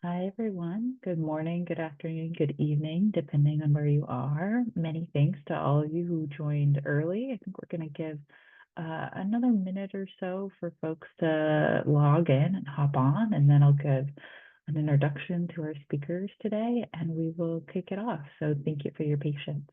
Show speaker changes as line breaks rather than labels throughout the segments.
Hi, everyone. Good morning, good afternoon, good evening, depending on where you are. Many thanks to all of you who joined early. I think we're going to give another minute or so for folks to log in and hop on, and then I'll give an introduction to our speakers today, and we will kick it off. So thank you for your patience.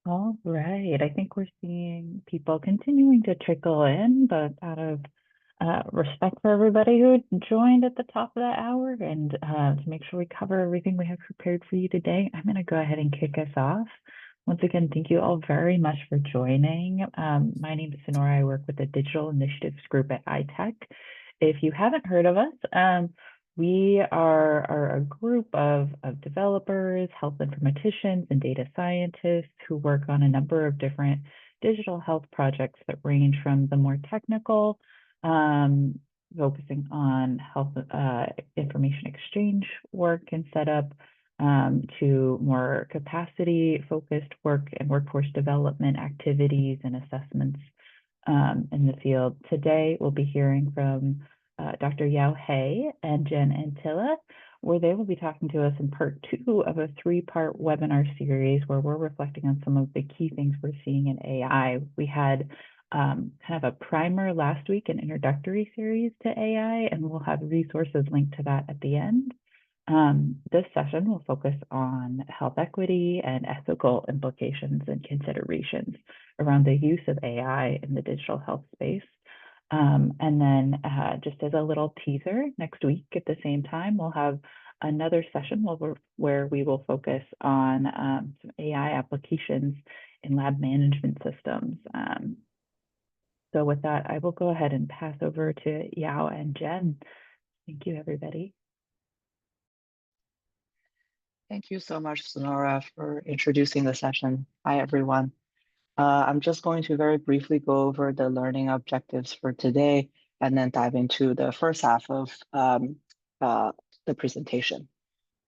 All right. I think we're seeing people continuing to trickle in, but out of respect for everybody who joined at the top of the hour and to make sure we cover everything we have prepared for you today, I'm going to go ahead and kick us off. Once again, thank you all very much for joining. My name is Sonora. I work with the Digital Initiatives Group at iTech. If you haven't heard of us, we are a group of developers, health informaticians, and data scientists who work on a number of different digital health projects that range from the more technical, focusing on health information exchange work and setup, to more capacity-focused work and workforce development activities and assessments in the field. Today, we'll be hearing from Dr. Yao He and Jen Antilla, where they will be talking to us in part 2 of a 3-part webinar series where we're reflecting on some of the key things we're seeing in AI. We had kind of a primer last week, an introductory series to AI, and we'll have resources linked to that at the end. This session will focus on health equity and ethical implications and considerations around the use of AI in the digital health space. And then just as a little teaser, next week at the same time, we'll have another session where we will focus on some AI applications in lab management systems. So with that, I will go ahead and pass over to Yao and Jen. Thank you, everybody.
Thank you so much, Sonora, for introducing the session. Hi, everyone. I'm just going to very briefly go over the learning objectives for today and then dive into the first half of the presentation.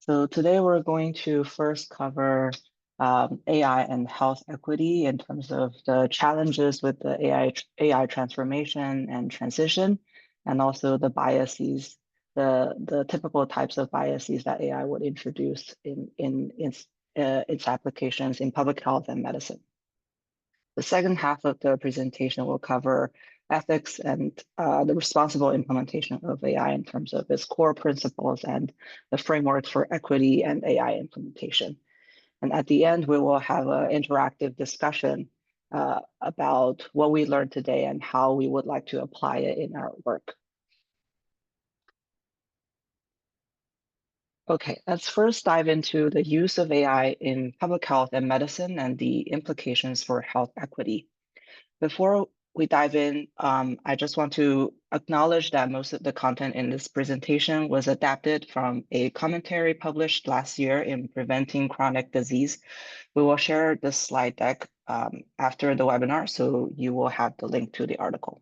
So today we're going to first cover AI and health equity in terms of the challenges with the AI transformation and transition, and also the biases, the typical types of biases that AI would introduce in its applications in public health and medicine. The second half of the presentation will cover ethics and the responsible implementation of AI in terms of its core principles and the frameworks for equity and AI implementation. And at the end, we will have an interactive discussion about what we learned today and how we would like to apply it in our work. Okay, let's first dive into the use of AI in public health and medicine and the implications for health equity. Before we dive in, I just want to acknowledge that most of the content in this presentation was adapted from a commentary published last year in Preventing Chronic Disease. We will share the slide deck after the webinar, so you will have the link to the article.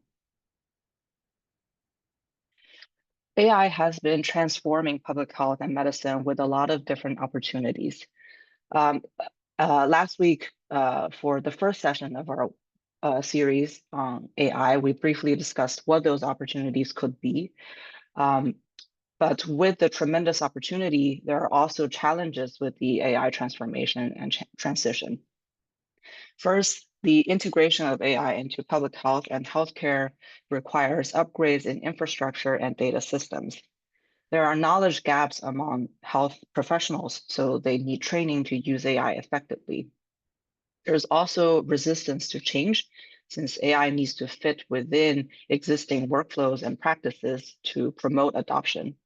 AI has been transforming public health and medicine with a lot of different opportunities. Um, Last week, for the first session of our series on AI, we briefly discussed what those opportunities could be. But with the tremendous opportunity, there are also challenges with the AI transformation and transition. First, the integration of AI into public health and healthcare requires upgrades in infrastructure and data systems. There are knowledge gaps among health professionals, so they need training to use AI effectively. There's also resistance to change, since AI needs to fit within existing workflows and practices to promote adoption.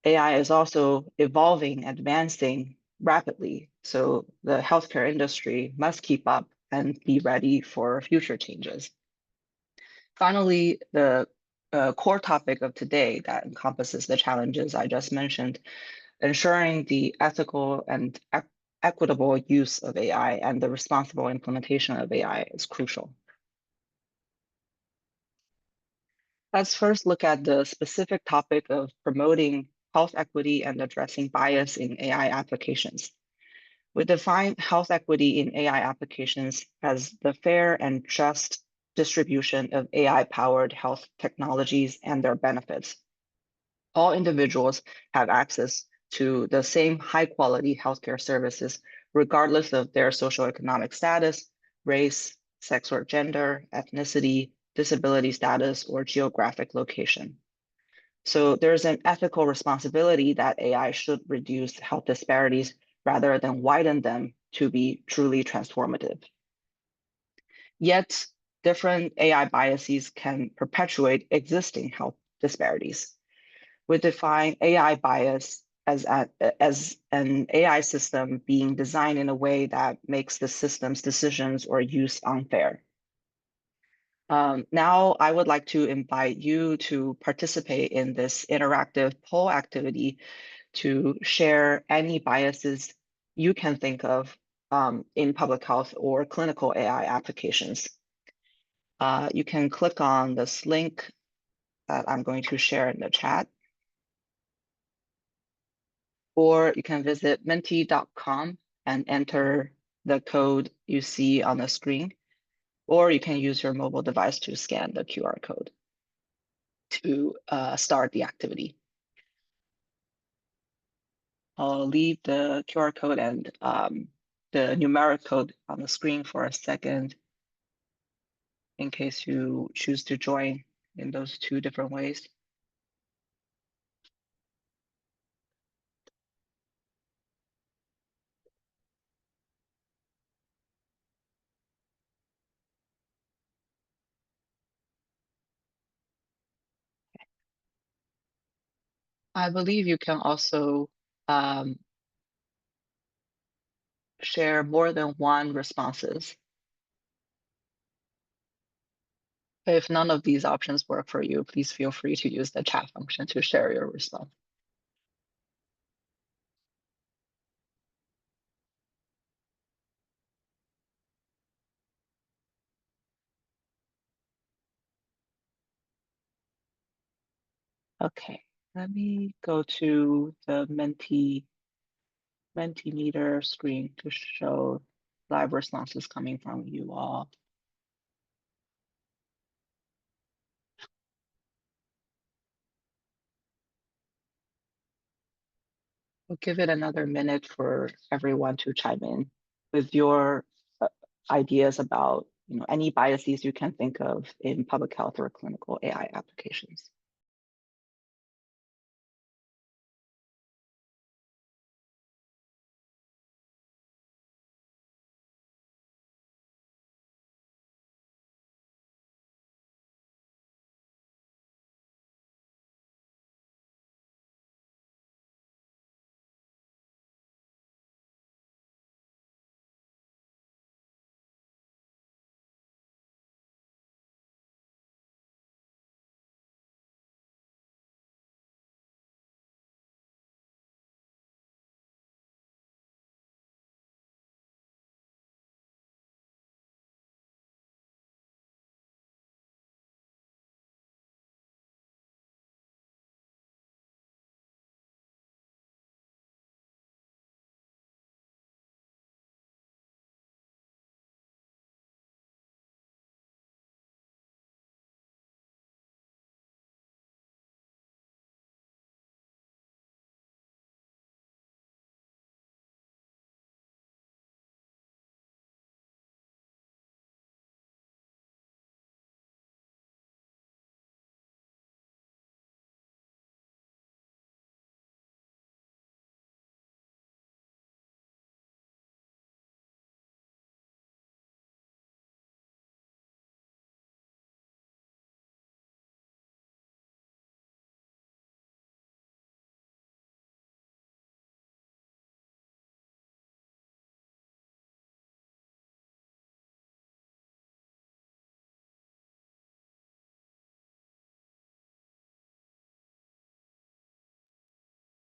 AI is also evolving, advancing rapidly, so the healthcare industry must keep up and be ready for future changes. Finally, the core topic of today that encompasses the challenges I just mentioned, ensuring the ethical and equitable use of AI and the responsible implementation of AI is crucial. Let's first look at the specific topic of promoting health equity and addressing bias in AI applications. We define health equity in AI applications as the fair and just distribution of AI-powered health technologies and their benefits. All individuals have access to the same high-quality healthcare services, regardless of their socioeconomic status, race, sex or gender, ethnicity, disability status, or geographic location. So there's an ethical responsibility that AI should reduce health disparities rather than widen them to be truly transformative. Yet, different AI biases can perpetuate existing health disparities. We define AI bias as an AI system being designed in a way that makes the system's decisions or use unfair. Now, I would like to invite you to participate in this interactive poll activity to share any biases you can think of in public health or clinical AI applications. You can click on this link that I'm going to share in the chat, or you can visit menti.com and enter the code you see on the screen, or you can use your mobile device to scan the QR code to start the activity. I'll leave the QR code and the numeric code on the screen for a second in case you choose to join in those two different ways. I believe you can also share more than one responses. If none of these options work for you, please feel free to use the chat function to share your response. Okay, let me go to the Mentimeter screen to show live responses coming from you all. We'll give it another minute for everyone to chime in with your ideas about any biases you can think of in public health or clinical AI applications.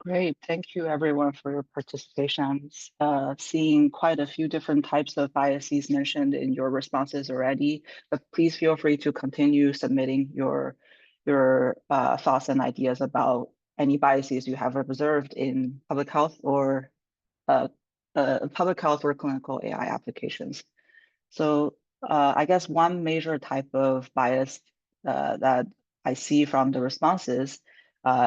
Great. Thank you everyone for your participation. I'm seeing quite a few different types of biases mentioned in your responses already, but please feel free to continue submitting your thoughts and ideas about any biases you have observed in uh, public health or clinical AI applications. So I guess one major type of bias that I see from the responses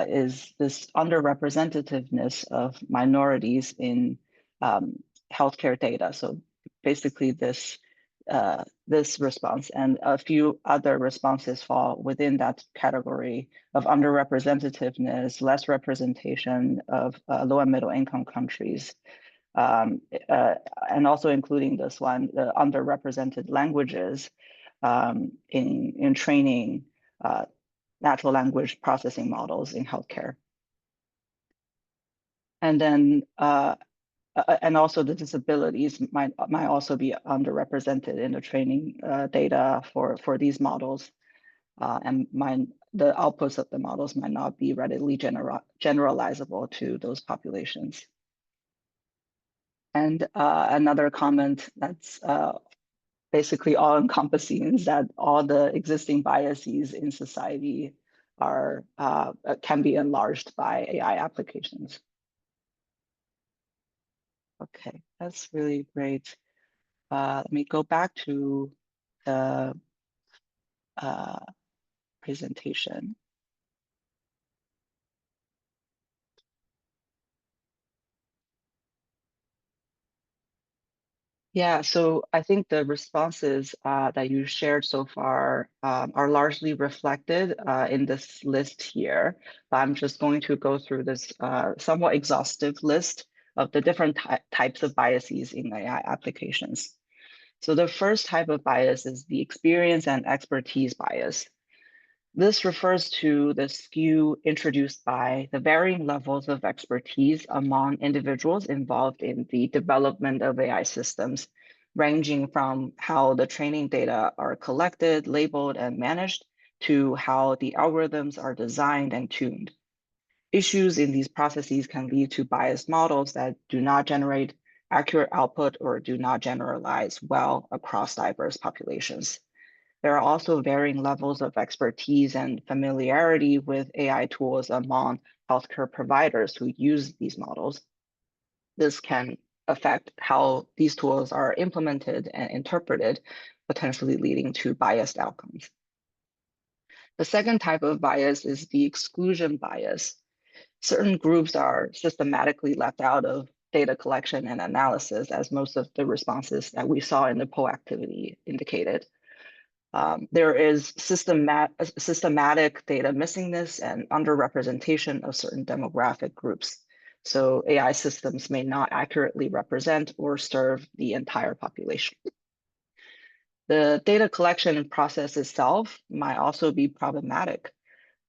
is this underrepresentativeness of minorities in um, healthcare data. So basically this response and a few other responses fall within that category of underrepresentativeness, less representation of low and middle income countries, um, uh, and also including this one, the underrepresented languages in training natural language processing models in healthcare. And then, and also the disabilities might also be underrepresented in the training data for these models. And the outputs of the models might not be readily generalizable to those populations. And another comment that's basically all encompassing is that all the existing biases in society are can be enlarged by AI applications. Okay, that's really great. Let me go back to the presentation. Yeah, so I think the responses that you shared so far are largely reflected in this list here. But I'm just going to go through this somewhat exhaustive list of the different types of biases in AI applications. So the first type of bias is the experience and expertise bias. This refers to the skew introduced by the varying levels of expertise among individuals involved in the development of AI systems, ranging from how the training data are collected, labeled, and managed to how the algorithms are designed and tuned. Issues in these processes can lead to biased models that do not generate accurate output or do not generalize well across diverse populations. There are also varying levels of expertise and familiarity with AI tools among healthcare providers who use these models. This can affect how these tools are implemented and interpreted, potentially leading to biased outcomes. The second type of bias is the exclusion bias. Certain groups are systematically left out of data collection and analysis, as most of the responses that we saw in the poll activity indicated. There is systematic data missingness and underrepresentation of certain demographic groups. So AI systems may not accurately represent or serve the entire population. The data collection process itself might also be problematic.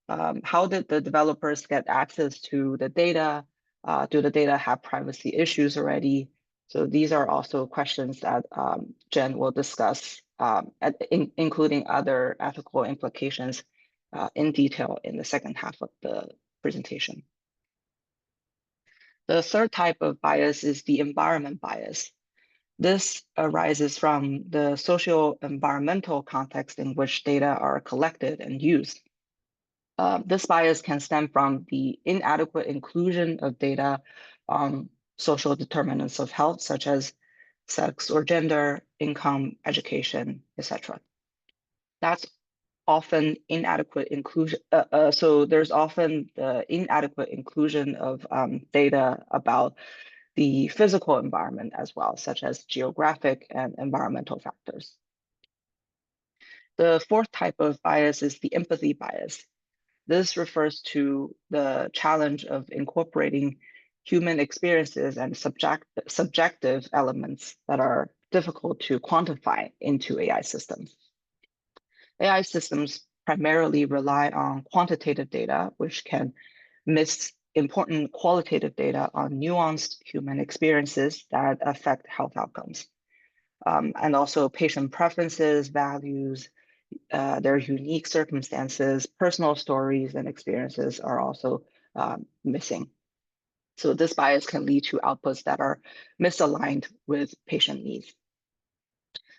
How did the developers get access to the data? Do the data have privacy issues already? So these are also questions that Jen will discuss, including other ethical implications in detail in the second half of the presentation. The third type of bias is the environment bias. This arises from the socio-environmental context in which data are collected and used. This bias can stem from the inadequate inclusion of data on social determinants of health, such as sex or gender, income, education, etc. That's often inadequate inclusion. So there's often the inadequate inclusion of data about the physical environment as well, such as geographic and environmental factors. The fourth type of bias is the empathy bias. This refers to the challenge of incorporating human experiences and subjective elements that are difficult to quantify into AI systems. AI systems primarily rely on quantitative data, which can miss important qualitative data on nuanced human experiences that affect health outcomes. And also patient preferences, values, their unique circumstances, personal stories, and experiences are also missing. So this bias can lead to outputs that are misaligned with patient needs.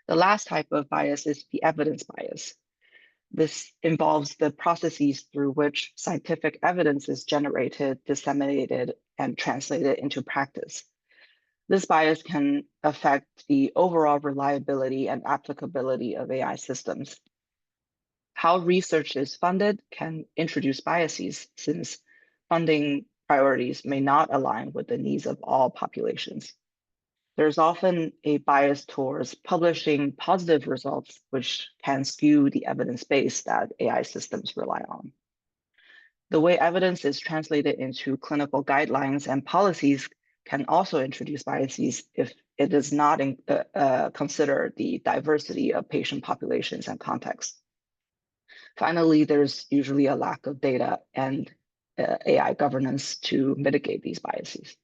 The last type of bias is the evidence bias. This involves the processes through which scientific evidence is generated, disseminated, and translated into practice. This bias can affect the overall reliability and applicability of AI systems. How research is funded can introduce biases, since funding priorities may not align with the needs of all populations. There's often a bias towards publishing positive results, which can skew the evidence base that AI systems rely on. The way evidence is translated into clinical guidelines and policies can also introduce biases if it does not consider the diversity of patient populations and contexts. Finally, there's usually a lack of data and AI governance to mitigate these biases.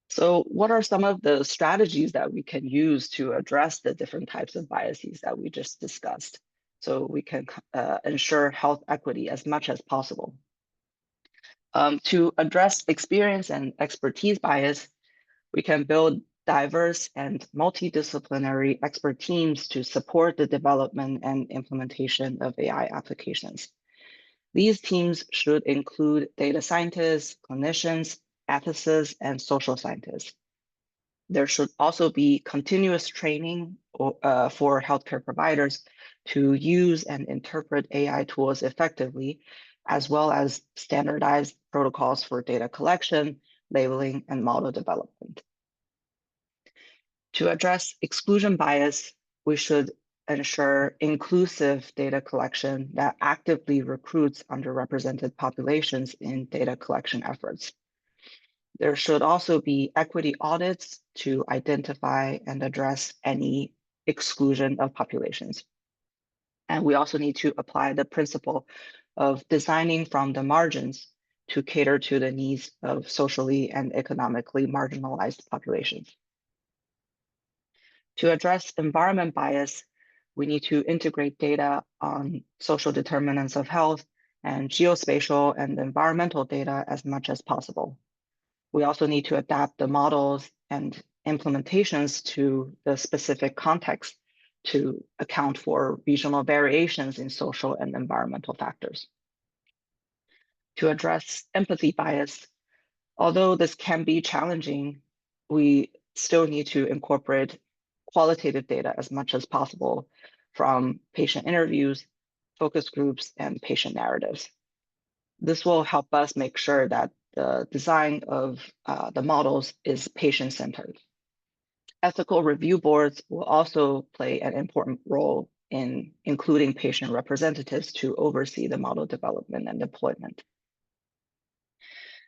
So what are some of the strategies that we can use to address the different types of biases that we just discussed, so we can ensure health equity as much as possible? To address experience and expertise bias, we can build diverse and multidisciplinary expert teams to support the development and implementation of AI applications. These teams should include data scientists, clinicians, ethicists, and social scientists. There should also be continuous training for healthcare providers to use and interpret AI tools effectively, as well as standardized protocols for data collection, labeling, and model development. To address exclusion bias, we should ensure inclusive data collection that actively recruits underrepresented populations in data collection efforts. There should also be equity audits to identify and address any exclusion of populations. And we also need to apply the principle of designing from the margins to cater to the needs of socially and economically marginalized populations. To address environment bias, we need to integrate data on social determinants of health and geospatial and environmental data as much as possible. We also need to adapt the models and implementations to the specific context to account for regional variations in social and environmental factors. To address empathy bias, although this can be challenging, we still need to incorporate qualitative data as much as possible from patient interviews, focus groups, and patient narratives. This will help us make sure that the design of the models is patient-centered. Ethical review boards will also play an important role in including patient representatives to oversee the model development and deployment.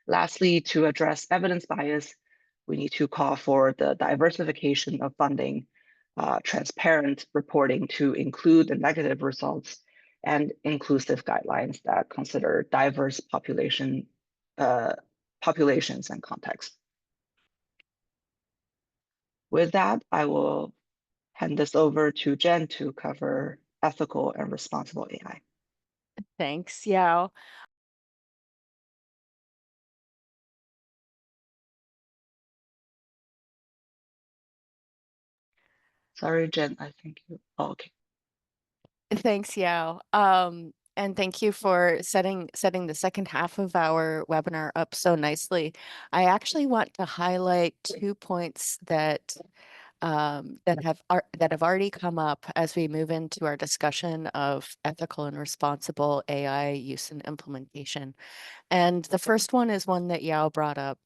Lastly, to address evidence bias, we need to call for the diversification of funding, transparent reporting to include the negative results, and inclusive guidelines that consider diverse populations and contexts. With that, I will hand this over to Jen to cover ethical and responsible AI.
Thanks, Yao.
Sorry, Jen, I think you, oh, okay.
Thanks, Yao. And thank you for setting the second half of our webinar up so nicely. I actually want to highlight 2 points that have already come up as we move into our discussion of ethical and responsible AI use and implementation. And the first one is one that Yao brought up,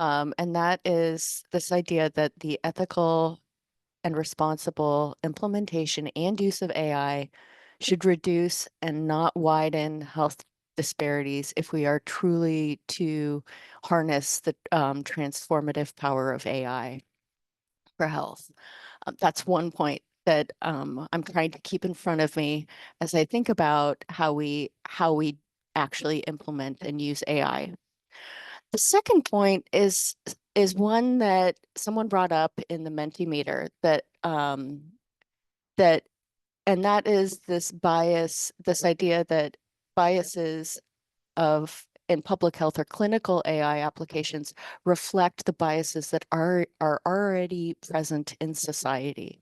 and that is this idea that the ethical and responsible implementation and use of AI should reduce and not widen health disparities if we are truly to harness the transformative power of AI for health. That's one point that I'm trying to keep in front of me as I think about how we actually implement and use AI. The second point is one that someone brought up in the Mentimeter that that is this bias, this idea that biases in public health or clinical AI applications reflect the biases that are already present in society,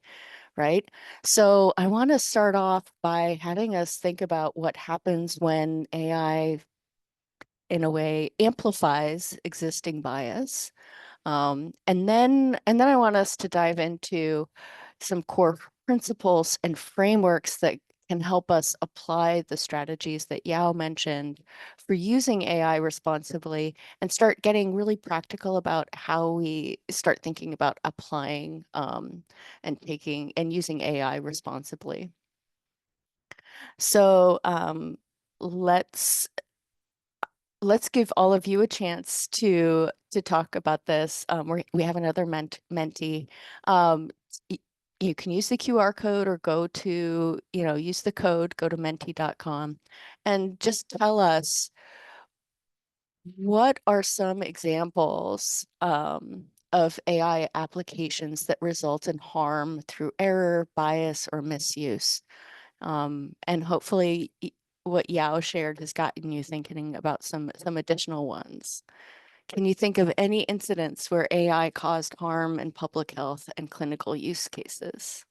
right? So I want to start off by having us think about what happens when AI, in a way, amplifies existing bias. And then I want us to dive into some core principles and frameworks that can help us apply the strategies that Yao mentioned for using AI responsibly and start getting really practical about how we start thinking about applying and taking and using AI responsibly. So let's give all of you a chance to talk about this. We have another mentee. You can use the QR code or go to, use the code, go to menti.com and just tell us what are some examples of AI applications that result in harm through error, bias, or misuse. And hopefully what Yao shared has gotten you thinking about some additional ones. Can you think of any incidents where AI caused harm in public health and clinical use cases?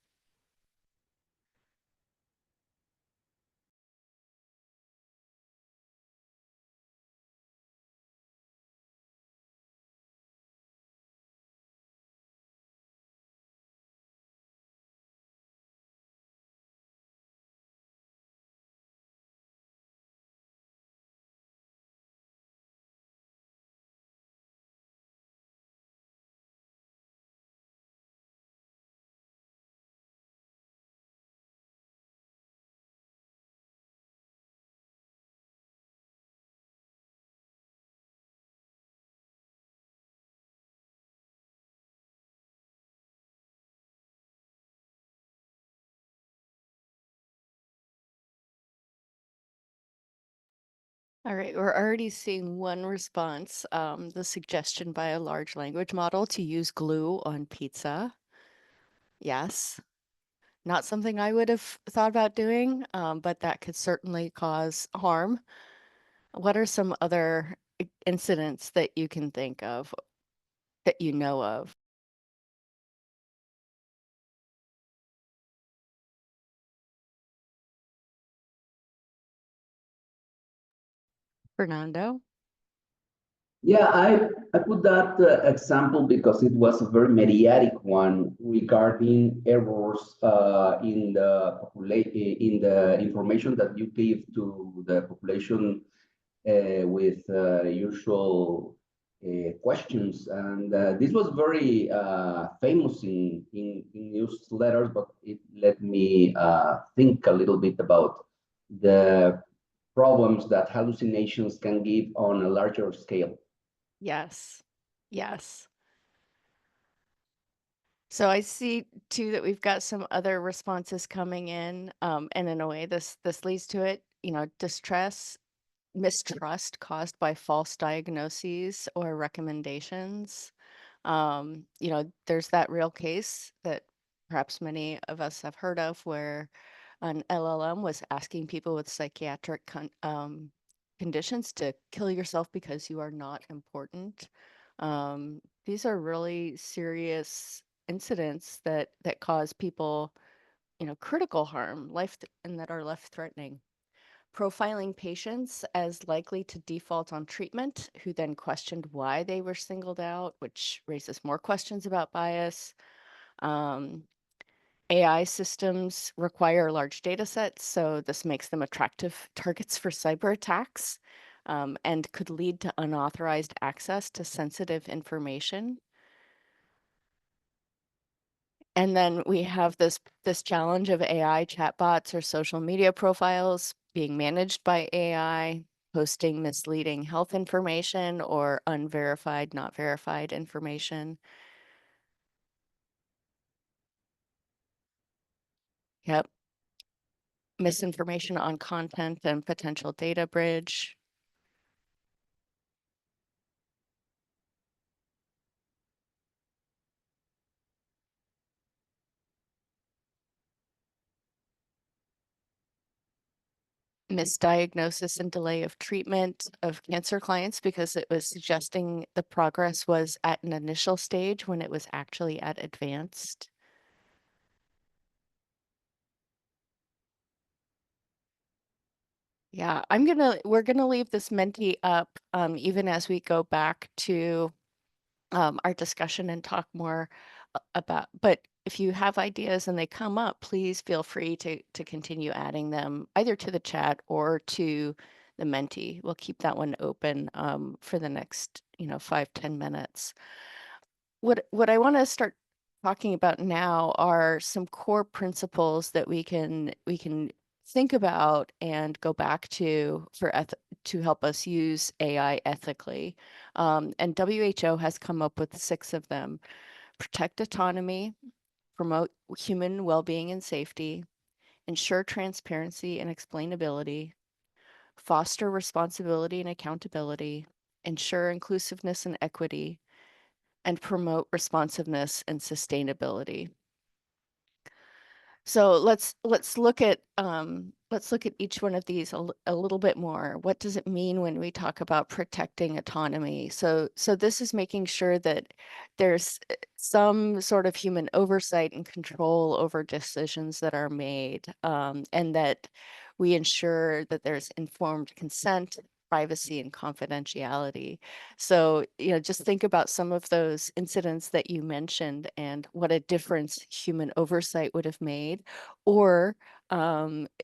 All right, we're already seeing one response, the suggestion by a large language model to use glue on pizza. Yes, not something I would have thought about doing, but that could certainly cause harm. What are some other incidents that you can think of that you know of? Fernando?
Yeah, I put that example because it was a very mediatic one regarding errors in the information that you give to the population with usual questions, and this was very famous in newsletters, but it let me think a little bit about the problems that hallucinations can give on a larger scale.
Yes, yes. So I see too that we've got some other responses coming in, and in a way, this leads to it. Mistrust caused by false diagnoses or recommendations. There's that real case that perhaps many of us have heard of where an LLM was asking people with psychiatric conditions to kill yourself because you are not important. These are really serious incidents that cause people, critical harm, and that are life-threatening. Profiling patients as likely to default on treatment, who then questioned why they were singled out, which raises more questions about bias. AI systems require large data sets, so this makes them attractive targets for cyber attacks, and could lead to unauthorized access to sensitive information. And then we have this challenge of AI chatbots or social media profiles being managed by AI, posting misleading health information or unverified, not verified information. Yep. Misinformation on content and potential data bridge. misdiagnosis and delay of treatment of cancer clients because it was suggesting the progress was at an initial stage when it was actually at advanced. Yeah, we're gonna leave this Menti up even as we go back to our discussion and talk more about, but if you have ideas and they come up, please feel free to continue adding them either to the chat or to the Menti. We'll keep that one open for the next, 5-10 minutes. What I want to start talking about now are some core principles that we can think about and go back to to help us use AI ethically. And WHO has come up with 6 of them: protect autonomy, promote human well-being and safety, ensure transparency and explainability, foster responsibility and accountability, ensure inclusiveness and equity, and promote responsiveness and sustainability. So let's look at each one of these a little bit more. What does it mean when we talk about protecting autonomy? So this is making sure that there's some sort of human oversight and control over decisions that are made, and that we ensure that there's informed consent, privacy, and confidentiality. So, just think about some of those incidents that you mentioned and what a difference human oversight would have made, or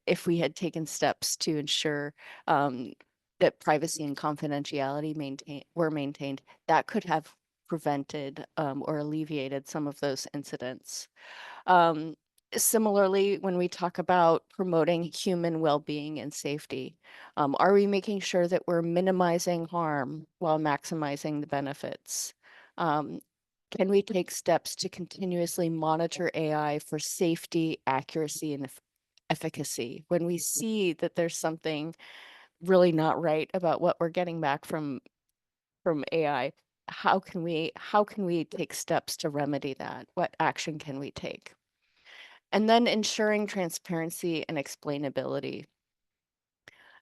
if we had taken steps to ensure that privacy and confidentiality were maintained, that could have prevented or alleviated some of those incidents. Similarly, when we talk about promoting human well-being and safety, are we making sure that we're minimizing harm while maximizing the benefits? Can we take steps to continuously monitor AI for safety, accuracy, and efficacy? When we see that there's something really not right about what we're getting back from AI, how can we take steps to remedy that? What action can we take? And then ensuring transparency and explainability.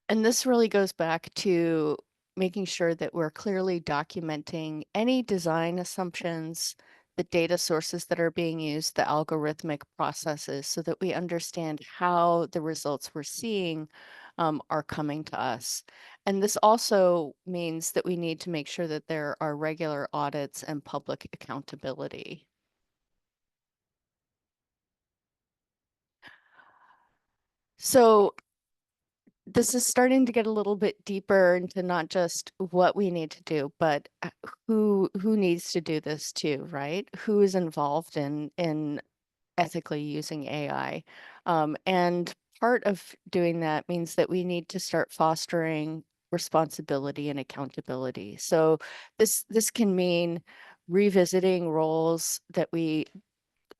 And this really goes back to making sure that we're clearly documenting any design assumptions, the data sources that are being used, the algorithmic processes, so that we understand how the results we're seeing are coming to us. And this also means that we need to make sure that there are regular audits and public accountability. So this is starting to get a little bit deeper into not just what we need to do, but who needs to do this too, right? Who is involved in ethically using AI? And part of doing that means that we need to start fostering responsibility and accountability. So this can mean revisiting roles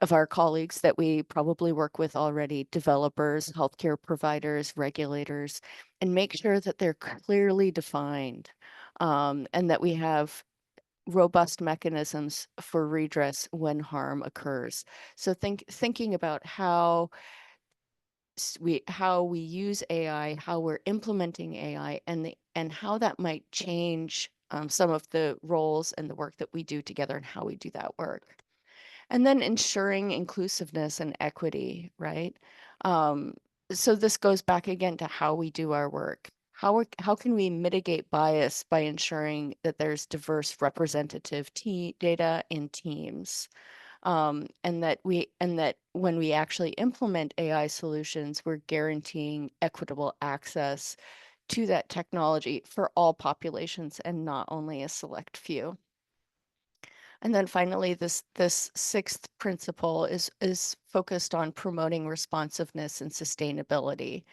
of our colleagues that we probably work with already, developers, healthcare providers, regulators, and make sure that they're clearly defined, and that we have robust mechanisms for redress when harm occurs. So thinking about how we use AI, how we're implementing AI, and how that might change some of the roles and the work that we do together and how we do that work. And then ensuring inclusiveness and equity, right? So this goes back again to how we do our work. How can we mitigate bias by ensuring that there's diverse representative data in teams? And that when we actually implement AI solutions, we're guaranteeing equitable access to that technology for all populations and not only a select few. And then finally, this 6th principle is focused on promoting responsiveness and sustainability.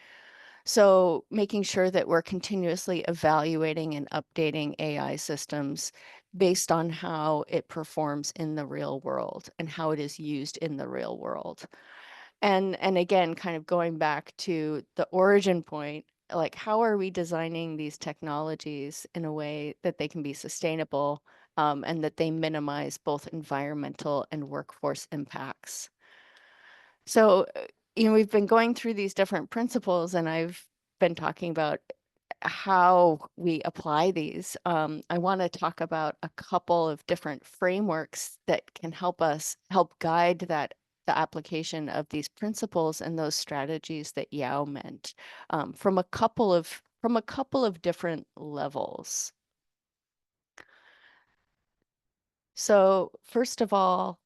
So making sure that we're continuously evaluating and updating AI systems based on how it performs in the real world and how it is used in the real world. And again, kind of going back to the origin point, like how are we designing these technologies in a way that they can be sustainable, and that they minimize both environmental and workforce impacts? So, we've been going through these different principles, and I've been talking about how we apply these, I want to talk about a couple of different frameworks that can help guide the application of these principles and those strategies that Yao meant, from a couple of different levels. So first of all,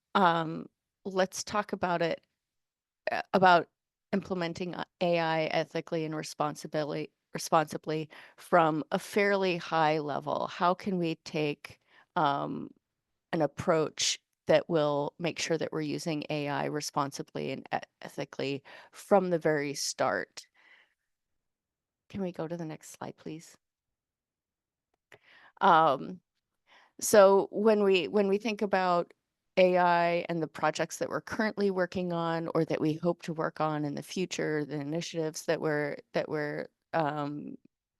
let's talk about about implementing AI ethically and responsibly from a fairly high level. How can we take an approach that will make sure that we're using AI responsibly and ethically from the very start? Can we go to the next slide, please? So when we think about AI and the projects that we're currently working on or that we hope to work on in the future, the initiatives that we're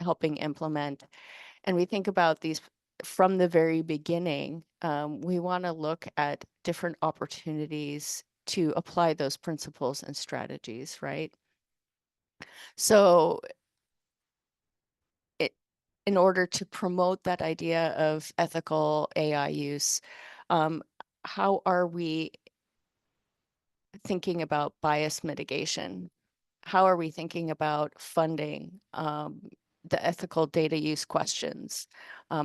helping implement, and we think about these from the very beginning, we want to look at different opportunities to apply those principles and strategies, right? So in order to promote that idea of ethical AI use, how are we thinking about bias mitigation? How are we thinking about funding the ethical data use questions?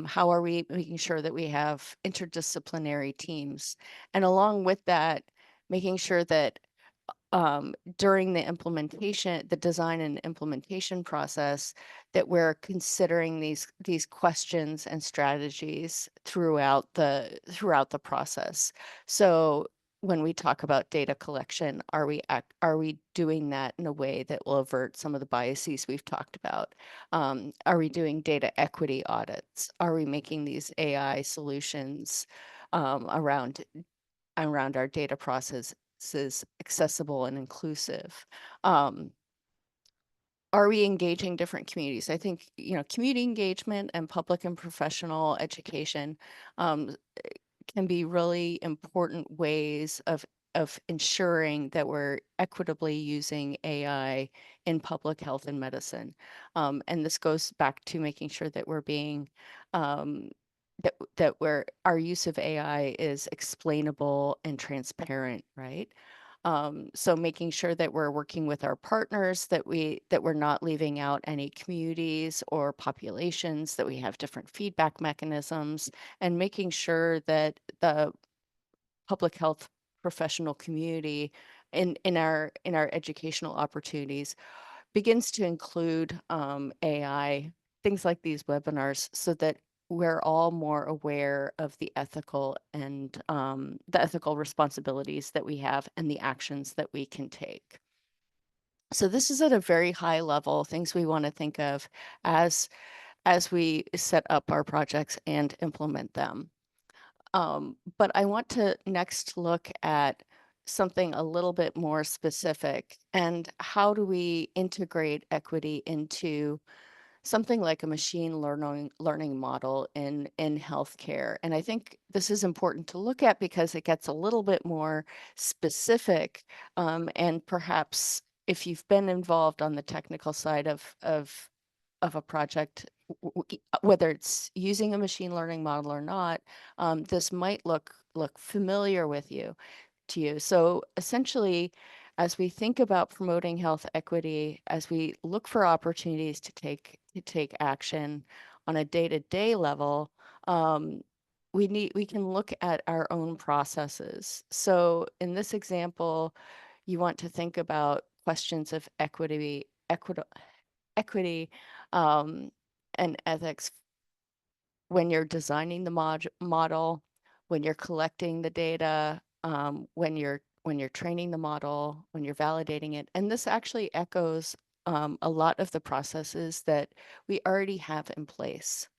How are we making sure that we have interdisciplinary teams? And along with that, making sure that during the design and implementation process, that we're considering these questions and strategies throughout the process. So when we talk about data collection, are we doing that in a way that will avert some of the biases we've talked about? Are we doing data equity audits? Are we making these AI solutions around our data processes accessible and inclusive? Are we engaging different communities? I think, community engagement and public and professional education can be really important ways of ensuring that we're equitably using AI in public health and medicine. And this goes back to making sure that we're being that our use of AI is explainable and transparent, right? So making sure that we're working with our partners, that we're not leaving out any communities or populations, that we have different feedback mechanisms, and making sure that the public health professional community in our educational opportunities begins to include AI, things like these webinars, so that we're all more aware of the ethical responsibilities that we have and the actions that we can take. So this is at a very high level, things we want to think of as we set up our projects and implement them. But I want to next look at something a little bit more specific, and how do we integrate equity into something like a machine learning model in healthcare. And I think this is important to look at because it gets a little bit more specific, and perhaps if you've been involved on the technical side of a project, whether it's using a machine learning model or not, this might look familiar to you. So essentially, as we think about promoting health equity, as we look for opportunities to take action on a day-to-day level, we can look at our own processes. So in this example, you want to think about questions of equity, and ethics when you're designing the model, when you're collecting the data, when you're training the model, when you're validating it. And this actually echoes a lot of the processes that we already have in place,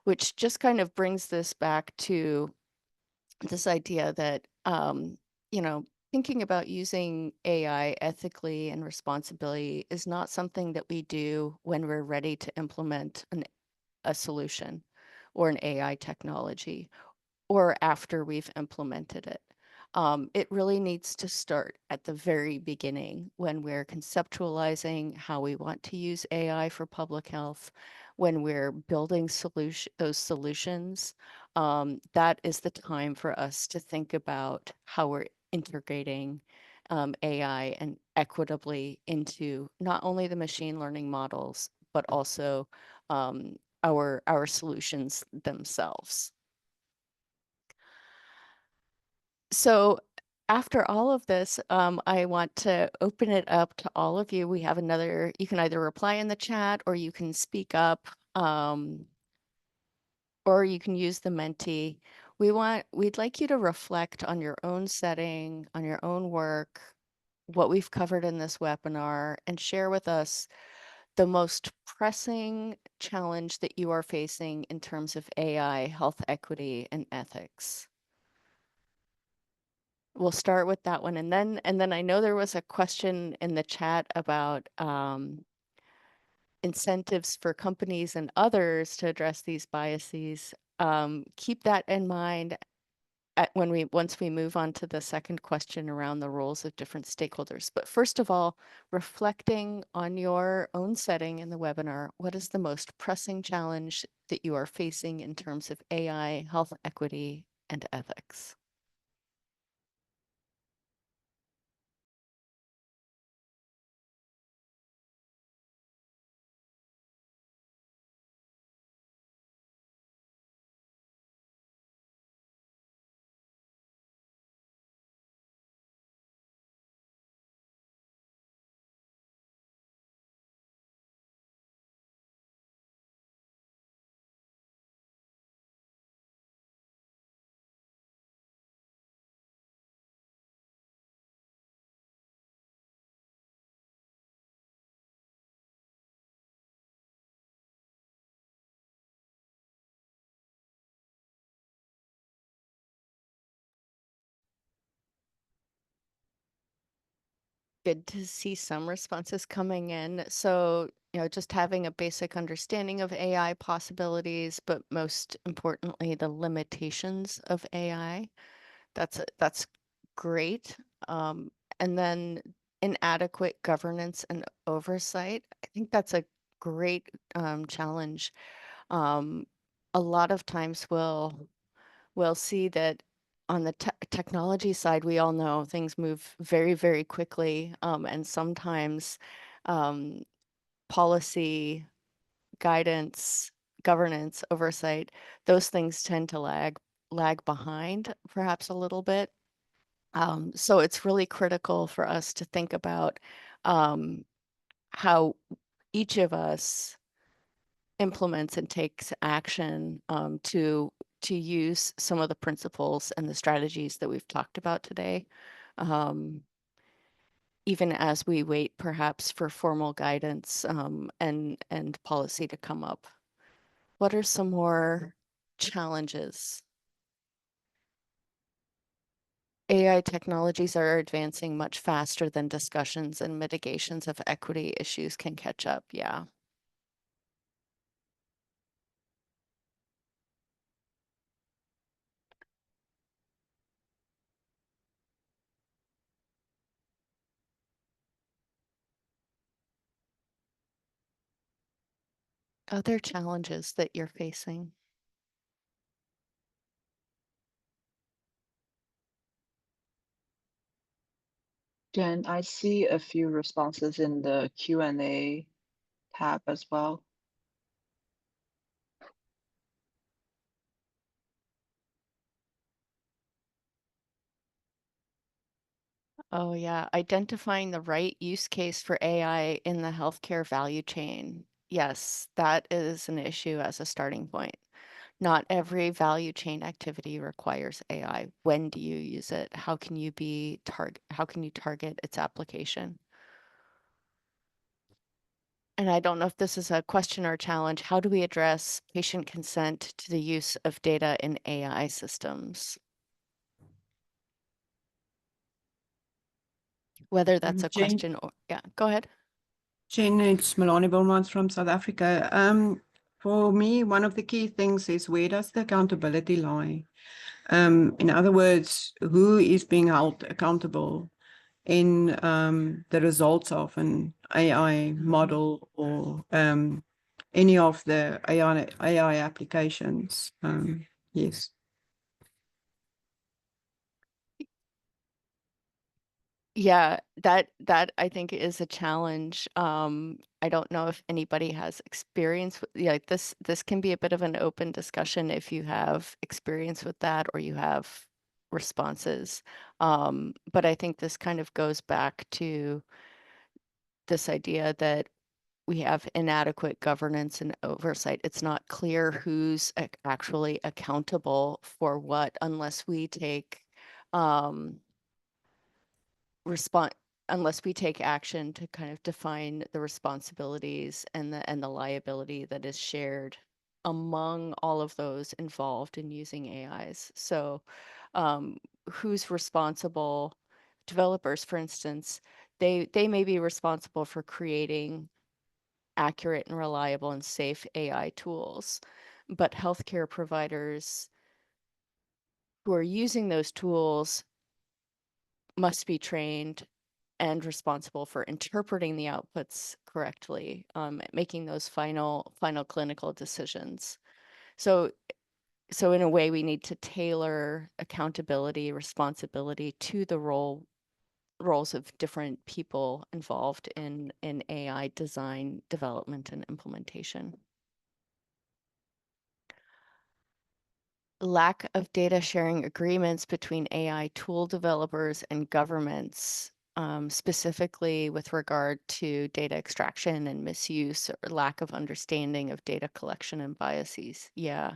which just kind of brings this back to this idea that, thinking about using AI ethically and responsibly is not something that we do when we're ready to implement a solution or an AI technology, or after we've implemented it. It really needs to start at the very beginning when we're conceptualizing how we want to use AI for public health, when we're building those solutions. That is the time for us to think about how we're integrating AI and equitably into not only the machine learning models, but also our solutions themselves. So after all of this, I want to open it up to all of you. We have another, you can either reply in the chat or you can speak up, or you can use the Menti. We'd like you to reflect on your own setting, on your own work, what we've covered in this webinar, and share with us the most pressing challenge that you are facing in terms of AI, health equity, and ethics. We'll start with that one. And then I know there was a question in the chat about incentives for companies and others to address these biases. Keep that in mind once we move on to the second question around the roles of different stakeholders. But first of all, reflecting on your own setting in the webinar, what is the most pressing challenge that you are facing in terms of AI, health equity, and ethics? Good to see some responses coming in. So, just having a basic understanding of AI possibilities, but most importantly, the limitations of AI. That's great. And then inadequate governance and oversight. I think that's a great challenge. A lot of times we'll see that on the technology side, we all know things move very, very quickly. And sometimes policy, guidance, governance, oversight, those things tend to lag behind perhaps a little bit. So it's really critical for us to think about how each of us implements and takes action to use some of the principles and the strategies that we've talked about today, even as we wait perhaps for formal guidance and policy to come up. What are some more challenges? AI technologies are advancing much faster than discussions and mitigations of equity issues can catch up. Yeah. Other challenges that you're facing?
Jen, I see a few responses in the Q&A tab as well.
Oh yeah, identifying the right use case for AI in the healthcare value chain. Yes, that is an issue as a starting point. Not every value chain activity requires AI. When do you use it? How can you target its application? And I don't know if this is a question or a challenge. How do we address patient consent to the use of data in AI systems? Whether that's a
Jane,
question or, yeah, go ahead.
Jane, it's Melanie Wilmans from South Africa. For me, one of the key things is, where does the accountability lie? In other words, who is being held accountable in the results of an AI model or any of the AI applications? Yes.
Yeah, that I think is a challenge. I don't know if anybody has experience with, yeah, this can be a bit of an open discussion if you have experience with that or you have responses. But I think this kind of goes back to this idea that we have inadequate governance and oversight. It's not clear who's actually accountable for what unless we take um, respond unless we take action to kind of define the responsibilities and the liability that is shared among all of those involved in using AIs. So who's responsible? Developers, for instance, they may be responsible for creating accurate and reliable and safe AI tools, but healthcare providers who are using those tools must be trained and responsible for interpreting the outputs correctly, making those final clinical decisions. So in a way, we need to tailor accountability, responsibility to the roles of different people involved in AI design, development, and implementation. Lack of data sharing agreements between AI tool developers and governments, specifically with regard to data extraction and misuse or lack of understanding of data collection and biases. Yeah,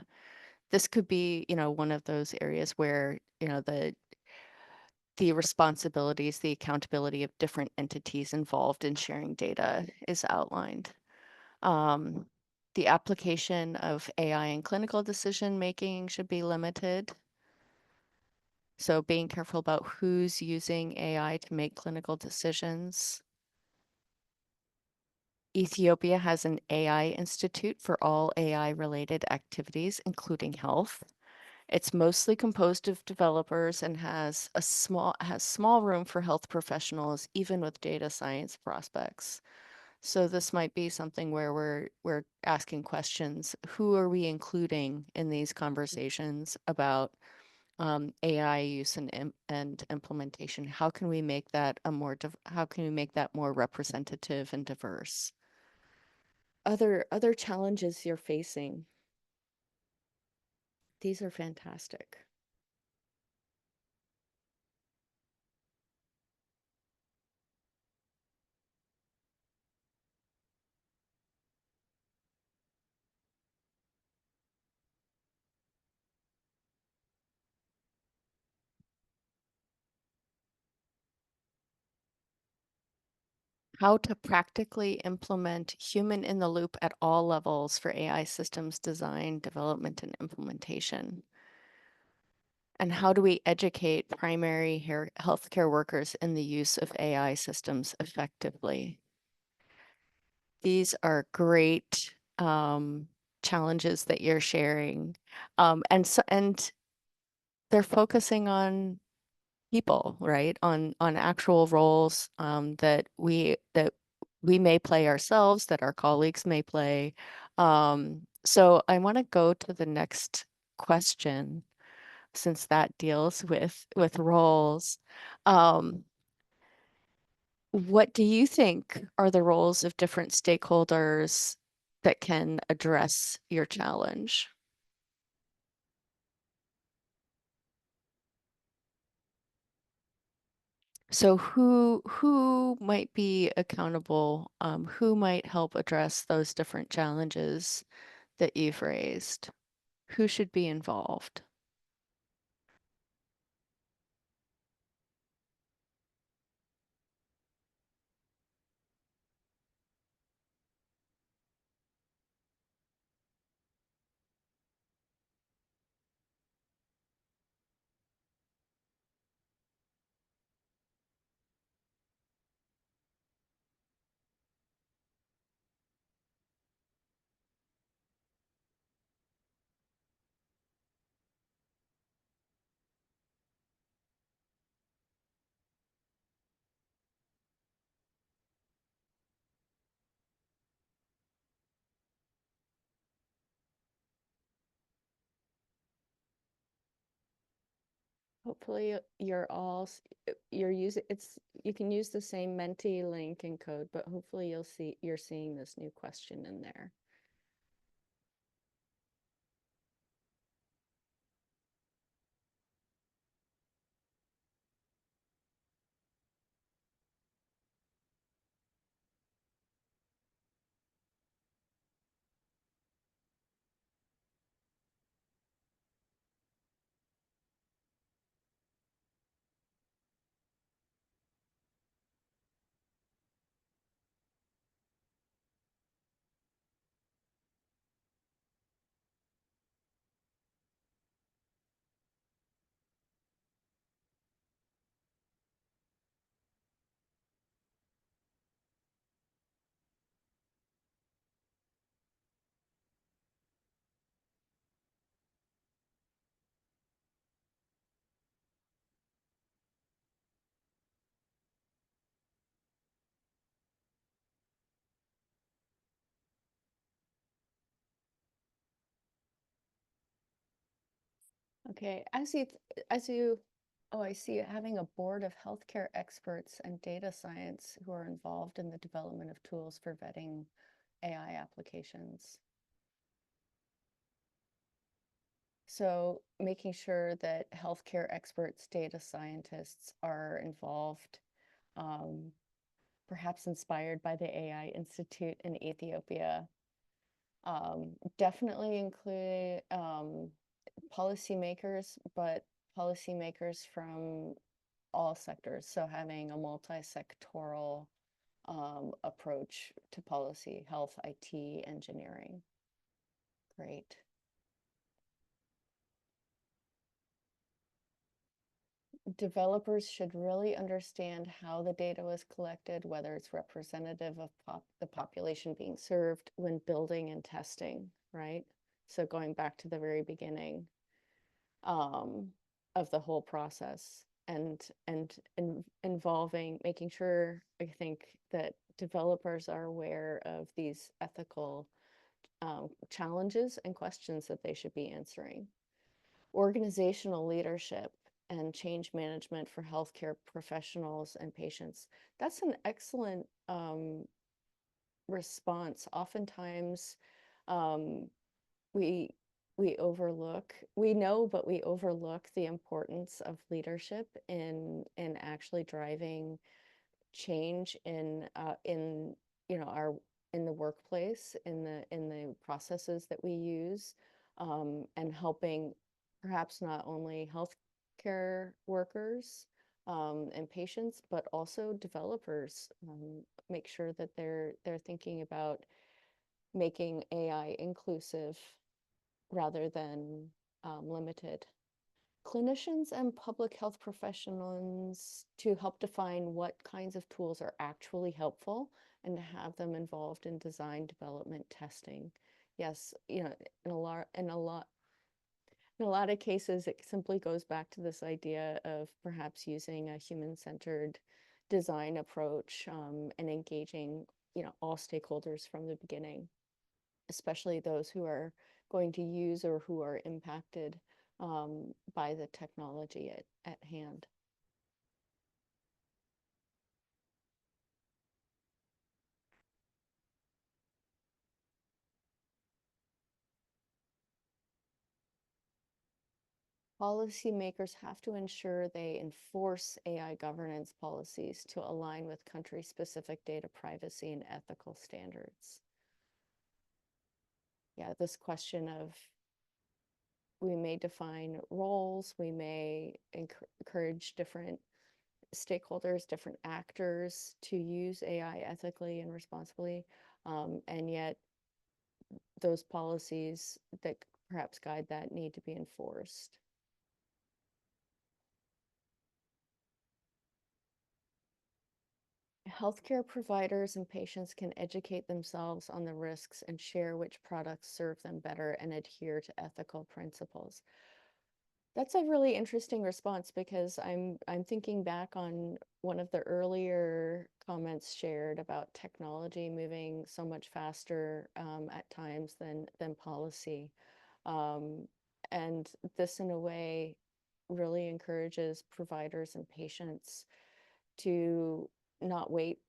this could be, one of those areas where, the responsibilities, the accountability of different entities involved in sharing data is outlined. The application of AI in clinical decision making should be limited. So being careful about who's using AI to make clinical decisions. Ethiopia has an AI institute for all AI related activities, including health. It's mostly composed of developers and has small room for health professionals, even with data science prospects. So this might be something where we're asking questions. Who are we including in these conversations about AI use and implementation? How can we make that more representative and diverse? Other challenges you're facing. These are fantastic. How to practically implement human in the loop at all levels for AI systems design, development, and implementation. And how do we educate primary healthcare workers in the use of AI systems effectively? These are great challenges that you're sharing. And they're focusing on people, right? On actual roles that we may play ourselves, that our colleagues may play. So I want to go to the next question, since that deals with roles. What do you think are the roles of different stakeholders that can address your challenge? So who might be accountable? Who might help address those different challenges that you've raised? Who should be involved? Hopefully you're all, you're using, you can use the same Menti link and code, but hopefully you're seeing this new question in there. Okay, oh, I see, having a board of healthcare experts and data science who are involved in the development of tools for vetting AI applications. So making sure that healthcare experts, data scientists are involved, perhaps inspired by the AI Institute in Ethiopia. Definitely include policymakers, but policymakers from all sectors. So having a multi-sectoral approach to policy, health, IT, engineering. Great. Developers should really understand how the data was collected, whether it's representative of the population being served when building and testing, right? So going back to the very beginning of the whole process and involving, making sure, I think, that developers are aware of these ethical challenges and questions that they should be answering. Organizational leadership and change management for healthcare professionals and patients. That's an excellent response. Oftentimes, we overlook, we know, but we overlook the importance of leadership in actually driving change in you know, our in the workplace, in the processes that we use, and helping perhaps not only healthcare workers and patients, but also developers, make sure that they're thinking about making AI inclusive rather than limited. Clinicians and public health professionals to help define what kinds of tools are actually helpful and to have them involved in design, development, testing. Yes, you know, in a lot of cases, it simply goes back to this idea of perhaps using a human-centered design approach and engaging, you know, all stakeholders from the beginning, especially those who are going to use or who are impacted by the technology at hand. Policymakers have to ensure they enforce AI governance policies to align with country-specific data privacy and ethical standards. Yeah, this question of, we may define roles, we may encourage different stakeholders, different actors to use AI ethically and responsibly, and yet those policies that perhaps guide that need to be enforced. Healthcare providers and patients can educate themselves on the risks and share which products serve them better and adhere to ethical principles. That's a really interesting response because I'm thinking back on one of the earlier comments shared about technology moving so much faster at times than policy. And this, in a way, really encourages providers and patients to not wait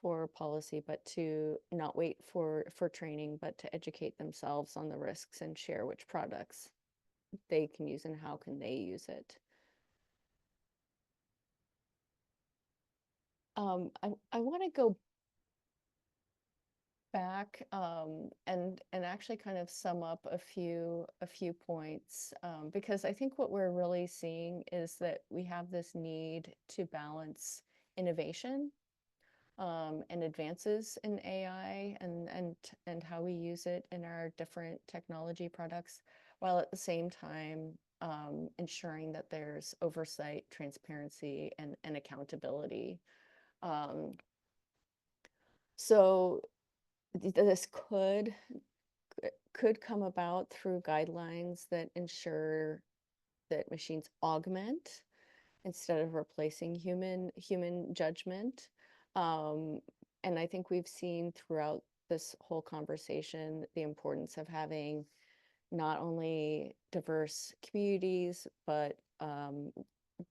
for policy, but to not wait for training, but to educate themselves on the risks and share which products they can use and how can they use it. I want to go back and actually kind of sum up a few points, because I think what we're really seeing is that we have this need to balance innovation and advances in AI and how we use it in our different technology products, while at the same time ensuring that there's oversight, transparency, and accountability. So this could come about through guidelines that ensure that machines augment instead of replacing human judgment. And I think we've seen throughout this whole conversation the importance of having not only diverse communities, but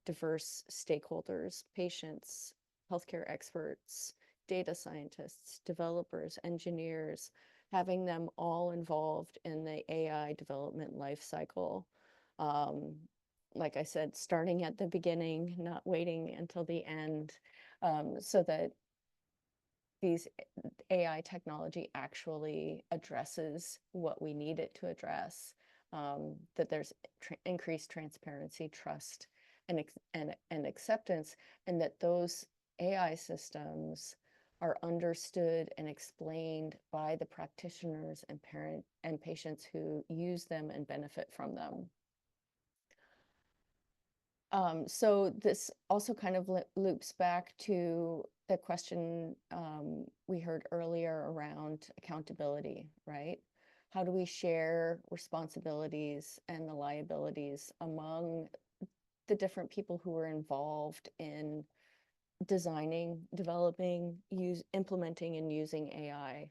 diverse stakeholders, patients, healthcare experts, data scientists, developers, engineers, having them all involved in the AI development life cycle. Like I said, starting at the beginning, not waiting until the end, so that these AI technology actually addresses what we need it to address, that there's increased transparency, trust, and acceptance, and that those AI systems are understood and explained by the practitioners and patients who use them and benefit from them. So this also kind of loops back to the question we heard earlier around accountability, right? How do we share responsibilities and the liabilities among the different people who are involved in designing, developing, implementing, and using AI?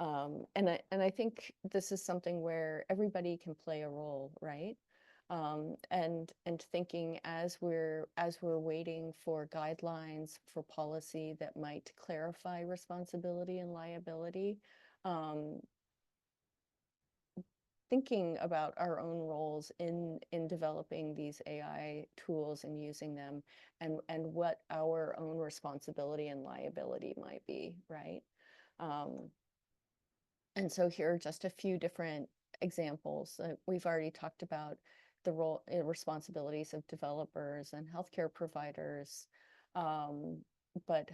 And I think this is something where everybody can play a role, right? And thinking as we're waiting for guidelines for policy that might clarify responsibility and liability, thinking about our own roles in developing these AI tools and using them, and what our own responsibility and liability might be, right? And so here are just a few different examples. We've already talked about the role and responsibilities of developers and healthcare providers, but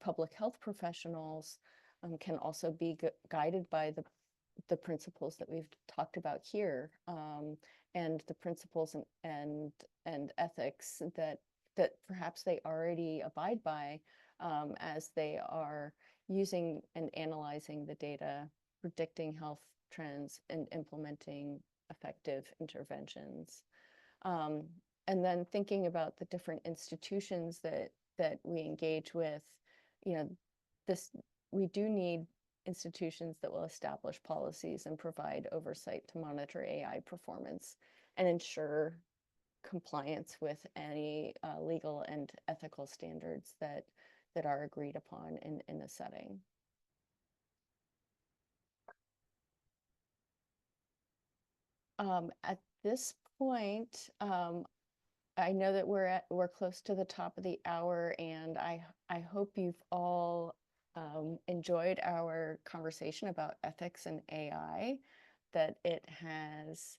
public health professionals can also be guided by the principles that we've talked about here, and the principles and ethics that perhaps they already abide by, as they are using and analyzing the data, predicting health trends, and implementing effective interventions. And then thinking about the different institutions that we engage with, we do need institutions that will establish policies and provide oversight to monitor AI performance and ensure compliance with any legal and ethical standards that are agreed upon in a setting. At this point, I know that we're close to the top of the hour, and I hope you've all enjoyed our conversation about ethics and AI, that it has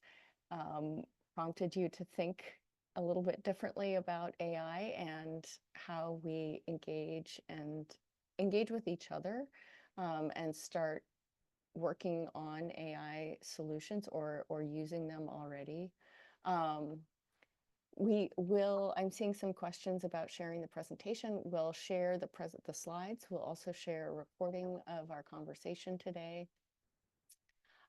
prompted you to think a little bit differently about AI and how we engage with each other, and start working on AI solutions or using them already. I'm seeing some questions about sharing the presentation. We'll share the slides. We'll also share a recording of our conversation today.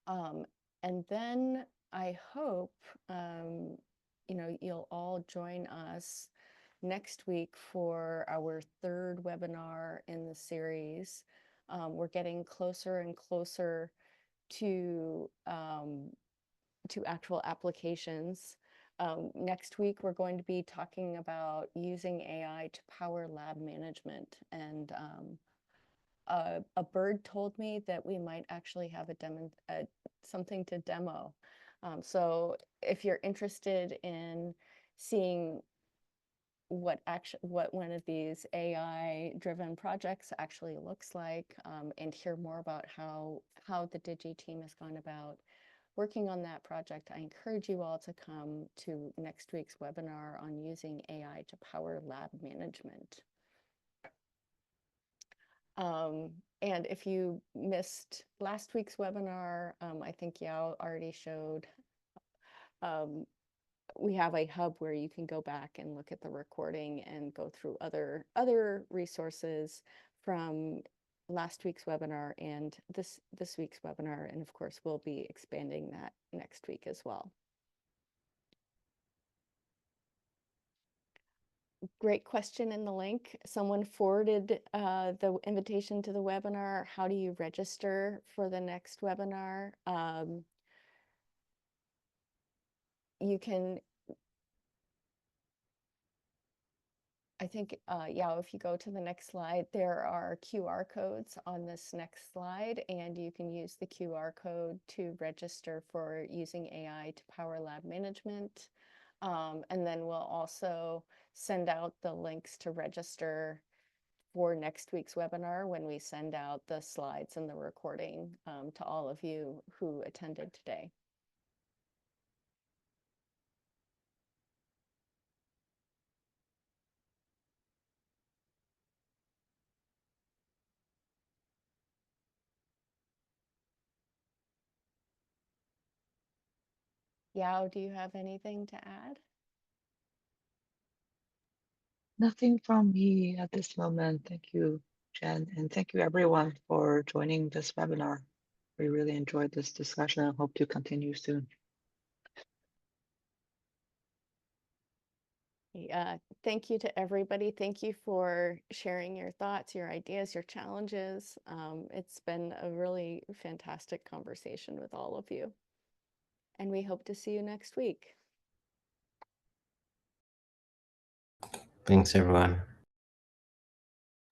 And then I hope you'll all join us next week for our third webinar in the series. We're getting closer and closer to actual applications. next week, we're going to be talking about using AI to power lab management. And a bird told me that we might actually have something to demo. So if you're interested in seeing what one of these AI-driven projects actually looks like, and hear more about how the Digi team has gone about working on that project, I encourage you all to come to next week's webinar on using AI to power lab management. And if you missed last week's webinar, I think Yao already showed, we have a hub where you can go back and look at the recording and go through other resources from last week's webinar and this week's webinar. And of course, we'll be expanding that next week as well. Great question in the link. Someone forwarded the invitation to the webinar. How do you register for the next webinar? You can, I think, yeah, if you go to the next slide, there are QR codes on this next slide, and you can use the QR code to register for using AI to power lab management. And then we'll also send out the links to register for next week's webinar when we send out the slides and the recording to all of you who attended today. Yao, do you have anything to add?
Nothing from me at this moment. Thank you, Jen, and thank you everyone for joining this webinar. We really enjoyed this discussion and hope to continue soon.
Thank you to everybody. Thank you for sharing your thoughts, your ideas, your challenges. It's been a really fantastic conversation with all of you. And we hope to see you next week.
Thanks, everyone.